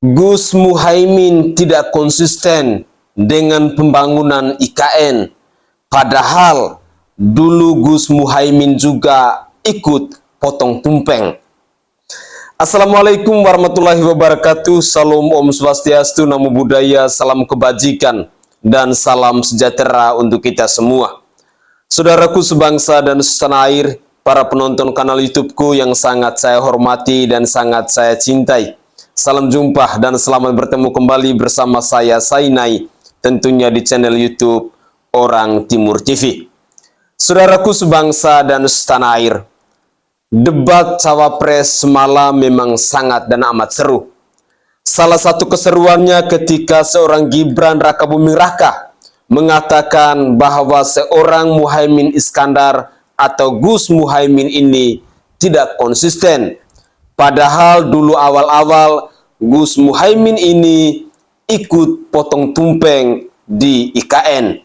Gus Muhaimin tidak konsisten dengan pembangunan IKN, padahal dulu Gus Muhaimin juga ikut potong tumpeng. Assalamualaikum warahmatullahi wabarakatuh. Salam Om Swastiastu, Namo Buddhaya, salam kebajikan, dan salam sejahtera untuk kita semua. Saudaraku sebangsa dan setanah air, para penonton kanal YouTubeku yang sangat saya hormati dan sangat saya cintai. Salam jumpa dan selamat bertemu kembali bersama saya Sainai, tentunya di channel YouTube Orang Timur TV. Saudaraku sebangsa dan setanah air, debat cawapres semalam memang sangat dan amat seru. Salah satu keseruannya ketika seorang Gibran Rakabuming Raka mengatakan bahwa seorang Muhaimin Iskandar atau Gus Muhaimin ini tidak konsisten. Padahal dulu awal-awal Gus Muhaimin ini ikut potong tumpeng di IKN.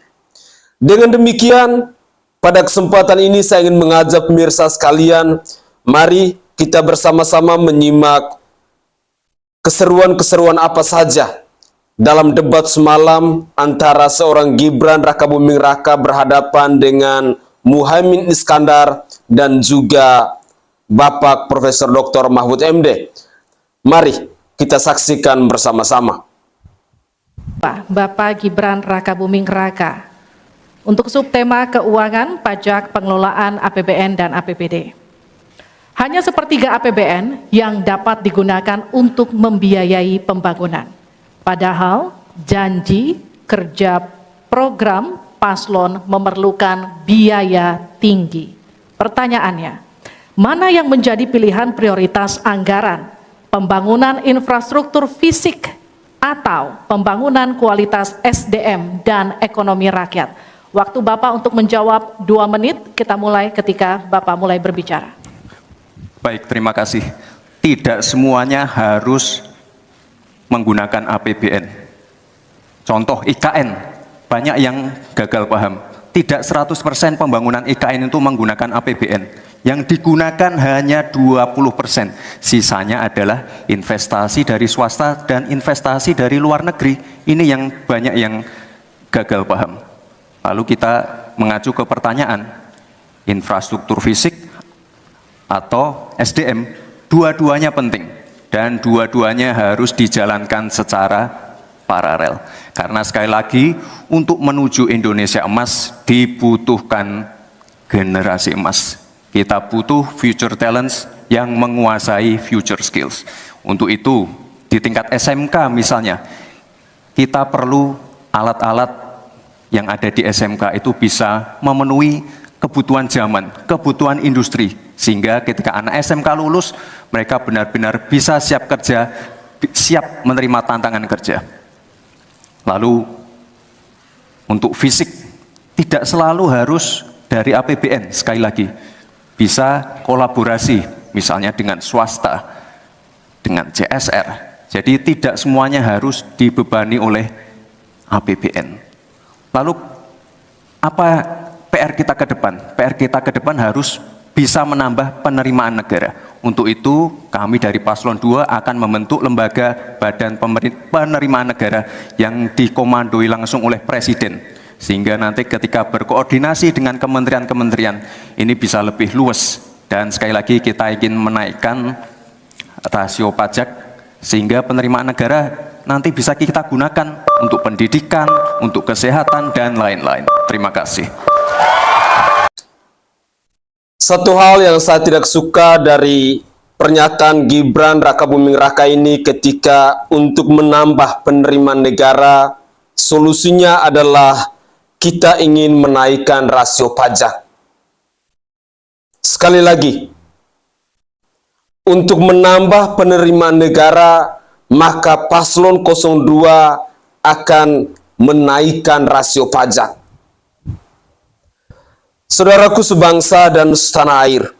Dengan demikian, pada kesempatan ini saya ingin mengajak pemirsa sekalian, mari kita bersama-sama menyimak keseruan-keseruan apa saja dalam debat semalam antara seorang Gibran Rakabuming Raka berhadapan dengan Muhaimin Iskandar dan juga Bapak Profesor Dr. Mahfud MD. Mari kita saksikan bersama-sama. Bapak Gibran Rakabuming Raka untuk subtema keuangan, pajak, pengelolaan APBN dan APBD. Hanya sepertiga APBN yang dapat digunakan untuk membiayai pembangunan. Padahal janji kerja program paslon memerlukan biaya tinggi. Pertanyaannya, mana yang menjadi pilihan prioritas anggaran? Pembangunan infrastruktur fisik atau pembangunan kualitas SDM dan ekonomi rakyat? Waktu Bapak untuk menjawab 2 menit, kita mulai ketika Bapak mulai berbicara. Baik, terima kasih. Tidak semuanya harus menggunakan APBN. Contoh IKN, banyak yang gagal paham. Tidak 100% pembangunan IKN itu menggunakan APBN. Yang digunakan hanya 20%. Sisanya adalah investasi dari swasta dan investasi dari luar negeri. Ini yang banyak yang gagal paham. Lalu kita mengacu ke pertanyaan, infrastruktur fisik atau SDM, dua-duanya penting. Dan dua-duanya harus dijalankan secara paralel. Karena sekali lagi, untuk menuju Indonesia emas dibutuhkan generasi emas. Kita butuh future talents yang menguasai future skills. Untuk itu, di tingkat SMK misalnya, kita perlu alat-alat yang ada di SMK itu bisa memenuhi kebutuhan zaman, kebutuhan industri. Sehingga ketika anak SMK lulus, mereka benar-benar bisa siap kerja, siap menerima tantangan kerja. Lalu, untuk fisik, tidak selalu harus dari APBN, sekali lagi. Bisa kolaborasi, misalnya dengan swasta, dengan CSR. Jadi tidak semuanya harus dibebani oleh APBN. Lalu apa PR kita ke depan? PR kita ke depan harus bisa menambah penerimaan negara. Untuk itu kami dari Paslon 2 akan membentuk lembaga badan penerimaan negara yang dikomandoi langsung oleh Presiden. Sehingga nanti ketika berkoordinasi dengan kementerian-kementerian ini bisa lebih luas. Dan sekali lagi kita ingin menaikkan rasio pajak sehingga penerimaan negara nanti bisa kita gunakan untuk pendidikan, untuk kesehatan, dan lain-lain. Terima kasih. Satu hal yang saya tidak suka dari pernyataan Gibran Rakabuming Raka ini ketika untuk menambah penerimaan negara, solusinya adalah kita ingin menaikkan rasio pajak. Sekali lagi, untuk menambah penerimaan negara, maka Paslon 02 akan menaikkan rasio pajak. Saudaraku sebangsa dan setanah air,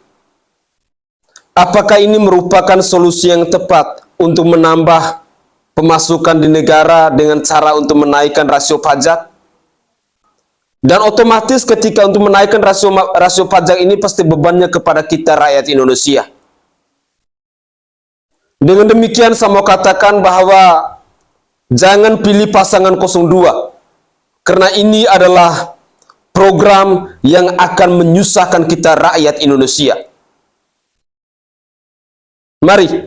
apakah ini merupakan solusi yang tepat untuk menambah pemasukan di negara dengan cara untuk menaikkan rasio pajak? Dan otomatis ketika untuk menaikkan rasio pajak ini pasti bebannya kepada kita rakyat Indonesia. Dengan demikian saya mau katakan bahwa jangan pilih pasangan 02, karena ini adalah program yang akan menyusahkan kita rakyat Indonesia. Mari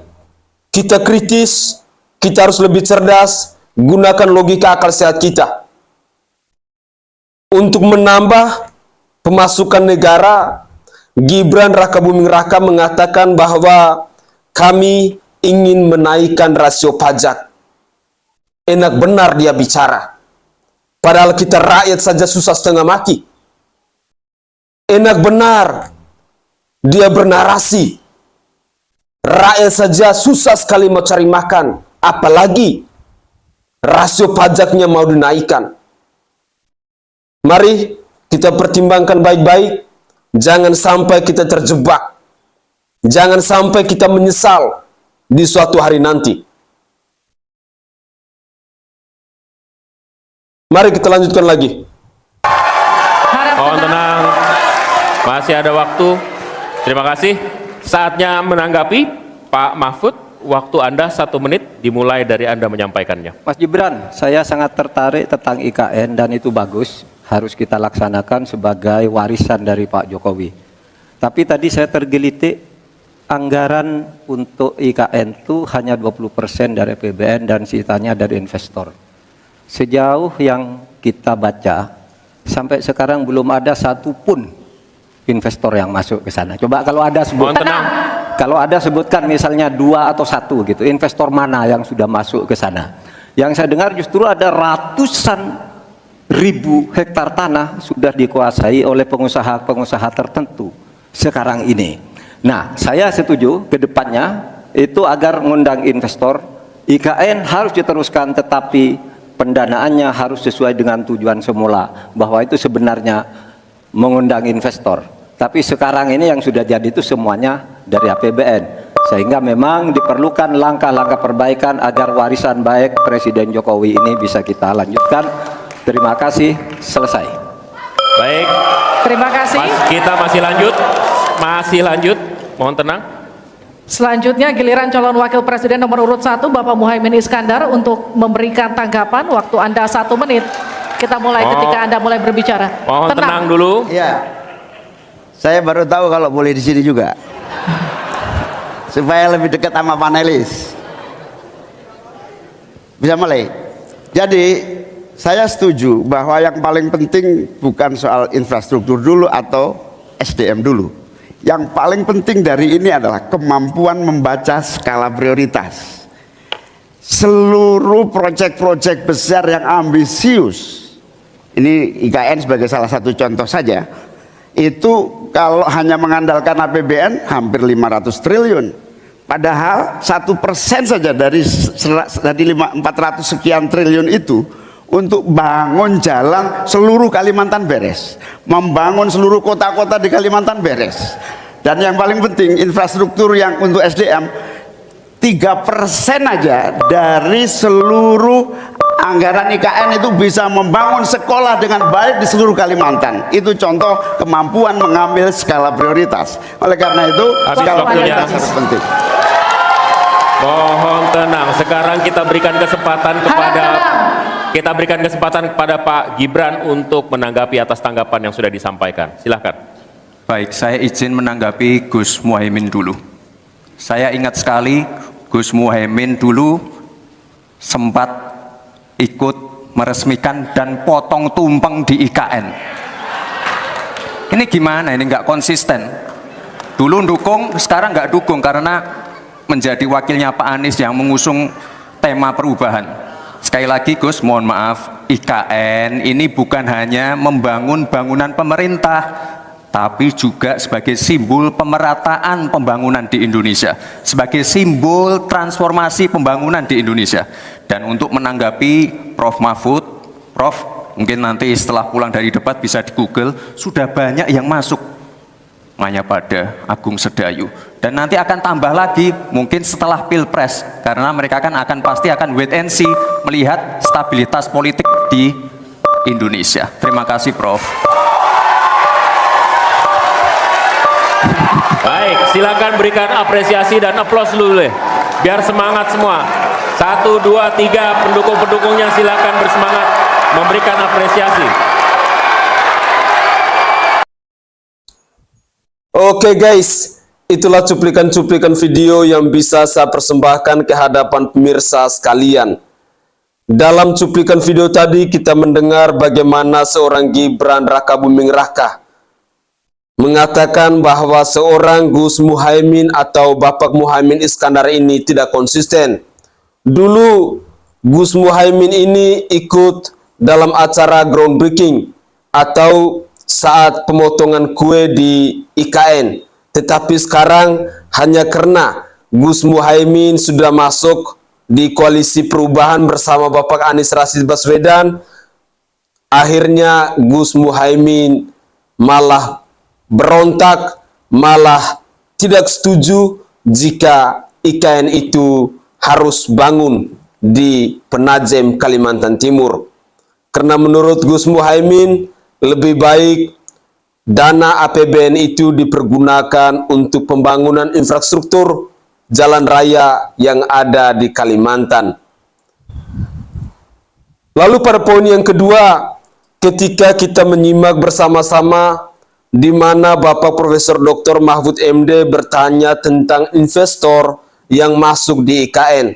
kita kritis, kita harus lebih cerdas, gunakan logika akal sehat kita untuk menambah pemasukan negara. Gibran Rakabuming Raka mengatakan bahwa kami ingin menaikkan rasio pajak. Enak benar dia bicara. Padahal kita rakyat saja susah setengah mati. Enak benar dia bernarasi. Rakyat saja susah sekali mau cari makan. Apalagi rasio pajaknya mau dinaikkan. Mari kita pertimbangkan baik-baik. Jangan sampai kita terjebak. Jangan sampai kita menyesal di suatu hari nanti. Mari kita lanjutkan lagi. Mohon tenang, masih ada waktu. Terima kasih. Saatnya menanggapi Pak Mahfud. Waktu Anda 1 menit dimulai dari Anda menyampaikannya. Mas Gibran, saya sangat tertarik tentang IKN dan itu bagus, harus kita laksanakan sebagai warisan dari Pak Jokowi. Tapi tadi saya tergelitik, anggaran untuk IKN itu hanya 20% dari APBN dan sisanya dari investor. Sejauh yang kita baca, sampai sekarang belum ada satupun investor yang masuk ke sana. Coba kalau ada sebut. Mohon tenang. Kalau ada sebutkan misalnya 2 atau 1 gitu, investor mana yang sudah masuk ke sana. Yang saya dengar justru ada ratusan ribu hektar tanah sudah dikuasai oleh pengusaha-pengusaha tertentu sekarang ini. Nah, saya setuju ke depannya itu agar mengundang investor, IKN harus diteruskan tetapi pendanaannya harus sesuai dengan tujuan semula, bahwa itu sebenarnya mengundang investor. Tapi sekarang ini yang sudah jadi itu semuanya dari APBN, sehingga memang diperlukan langkah-langkah perbaikan agar warisan baik Presiden Jokowi ini bisa kita lanjutkan. Terima kasih, selesai. Baik. Terima kasih. Kita masih lanjut. Mohon tenang. Selanjutnya giliran calon wakil presiden nomor urut 1 Bapak Muhaimin Iskandar untuk memberikan tanggapan. Waktu Anda 1 menit. Kita mulai ketika Anda mulai berbicara. Mohon tenang dulu. Iya. Saya baru tahu kalau boleh di sini juga. Supaya lebih dekat sama panelis. Bisa mulai. Jadi saya setuju bahwa yang paling penting bukan soal infrastruktur dulu atau SDM dulu. Yang paling penting dari ini adalah kemampuan membaca skala prioritas. Seluruh proyek-proyek besar yang ambisius, ini IKN sebagai salah satu contoh saja, itu kalau hanya mengandalkan APBN hampir 500 triliun. Padahal 1% saja dari 400 sekian triliun itu untuk bangun jalan seluruh Kalimantan beres, membangun seluruh kota-kota di Kalimantan beres. Dan yang paling penting infrastruktur yang untuk SDM 3% aja dari seluruh anggaran IKN itu bisa membangun sekolah dengan baik di seluruh Kalimantan. Itu contoh kemampuan mengambil skala prioritas. Oleh karena itu skala prioritas sangat penting. Mohon tenang. Sekarang kita berikan kesempatan kepada Pak Gibran untuk menanggapi atas tanggapan yang sudah disampaikan. Silakan. Baik, saya izin menanggapi Gus Muhaimin dulu. Saya ingat sekali Gus Muhaimin dulu sempat ikut meresmikan dan potong tumpeng di IKN. Ini gimana? Ini nggak konsisten. Dulu dukung, sekarang nggak dukung karena menjadi wakilnya Pak Anies yang mengusung tema perubahan. Sekali lagi Gus, mohon maaf, IKN ini bukan hanya membangun bangunan pemerintah, tapi juga sebagai simbol pemerataan pembangunan di Indonesia, sebagai simbol transformasi pembangunan di Indonesia. Dan untuk menanggapi Prof. Mahfud, Prof, mungkin nanti setelah pulang dari debat bisa di Google, sudah banyak yang masuk hanya pada Agung Sedayu, dan nanti akan tambah lagi mungkin setelah Pilpres, karena mereka akan pasti akan wait and see melihat stabilitas politik di Indonesia. Terima kasih Prof. Baik, silakan berikan apresiasi dan aplaus dulu. Biar semangat semua. 1, 2, 3, pendukung-pendukungnya silakan bersemangat memberikan apresiasi. Oke guys, itulah cuplikan-cuplikan video yang bisa saya persembahkan ke hadapan pemirsa sekalian. Dalam cuplikan video tadi kita mendengar bagaimana seorang Gibran Rakabuming Raka mengatakan bahwa seorang Gus Muhaimin atau Bapak Muhaimin Iskandar ini tidak konsisten. Dulu Gus Muhaimin ini ikut dalam acara groundbreaking atau saat pemotongan kue di IKN. Tetapi sekarang hanya karena Gus Muhaimin sudah masuk di koalisi perubahan bersama Bapak Anies Rashid Baswedan, akhirnya Gus Muhaimin malah berontak, malah tidak setuju jika IKN itu harus bangun di Penajem, Kalimantan Timur. Karena menurut Gus Muhaimin, lebih baik dana APBN itu dipergunakan untuk pembangunan infrastruktur jalan raya yang ada di Kalimantan. Lalu pada poin yang kedua, ketika kita menyimak bersama-sama di mana Bapak Profesor Dr. Mahfud MD bertanya tentang investor yang masuk di IKN.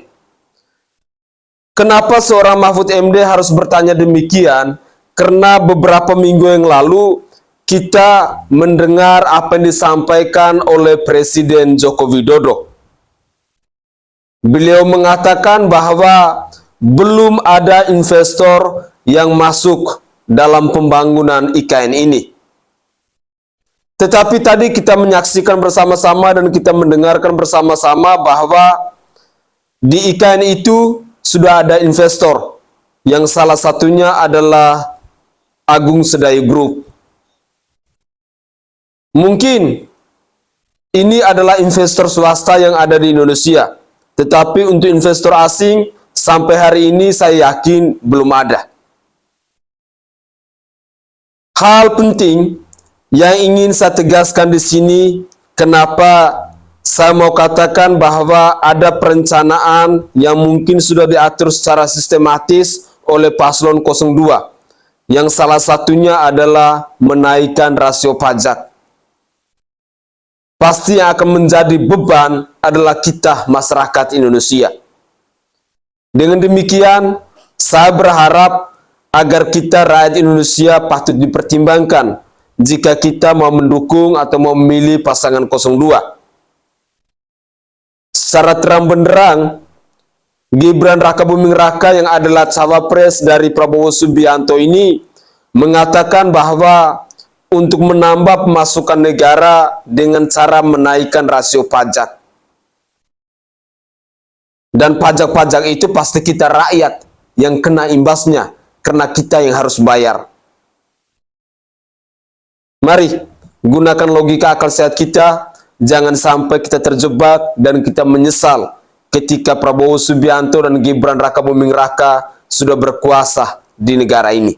Kenapa seorang Mahfud MD harus bertanya demikian? Karena beberapa minggu yang lalu kita mendengar apa yang disampaikan oleh Presiden Joko Widodo. Beliau mengatakan bahwa belum ada investor yang masuk dalam pembangunan IKN ini. Tetapi tadi kita menyaksikan bersama-sama dan kita mendengarkan bersama-sama bahwa di IKN itu sudah ada investor, yang salah satunya adalah Agung Sedayu Group. Mungkin ini adalah investor swasta yang ada di Indonesia, tetapi untuk investor asing sampai hari ini saya yakin belum ada. Hal penting yang ingin saya tegaskan di sini, kenapa saya mau katakan bahwa ada perencanaan yang mungkin sudah diatur secara sistematis oleh paslon 02, yang salah satunya adalah menaikkan rasio pajak. Pasti yang akan menjadi beban adalah kita masyarakat Indonesia. Dengan demikian, saya berharap agar kita rakyat Indonesia patut dipertimbangkan jika kita mau mendukung atau mau memilih pasangan 02. Secara terang benderang, Gibran Rakabuming Raka yang adalah cawapres dari Prabowo Subianto ini mengatakan bahwa untuk menambah pemasukan negara dengan cara menaikkan rasio pajak. Dan pajak-pajak itu pasti kita rakyat yang kena imbasnya, karena kita yang harus bayar. Mari gunakan logika akal sehat kita, jangan sampai kita terjebak dan kita menyesal ketika Prabowo Subianto dan Gibran Rakabuming Raka sudah berkuasa di negara ini.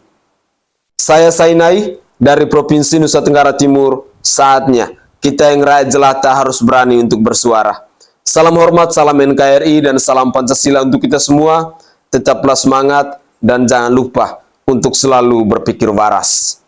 Saya Sainai dari Provinsi Nusa Tenggara Timur, saatnya kita yang rakyat jelata harus berani untuk bersuara. Salam hormat, salam NKRI, dan salam Pancasila untuk kita semua. Tetaplah semangat dan jangan lupa untuk selalu berpikir waras.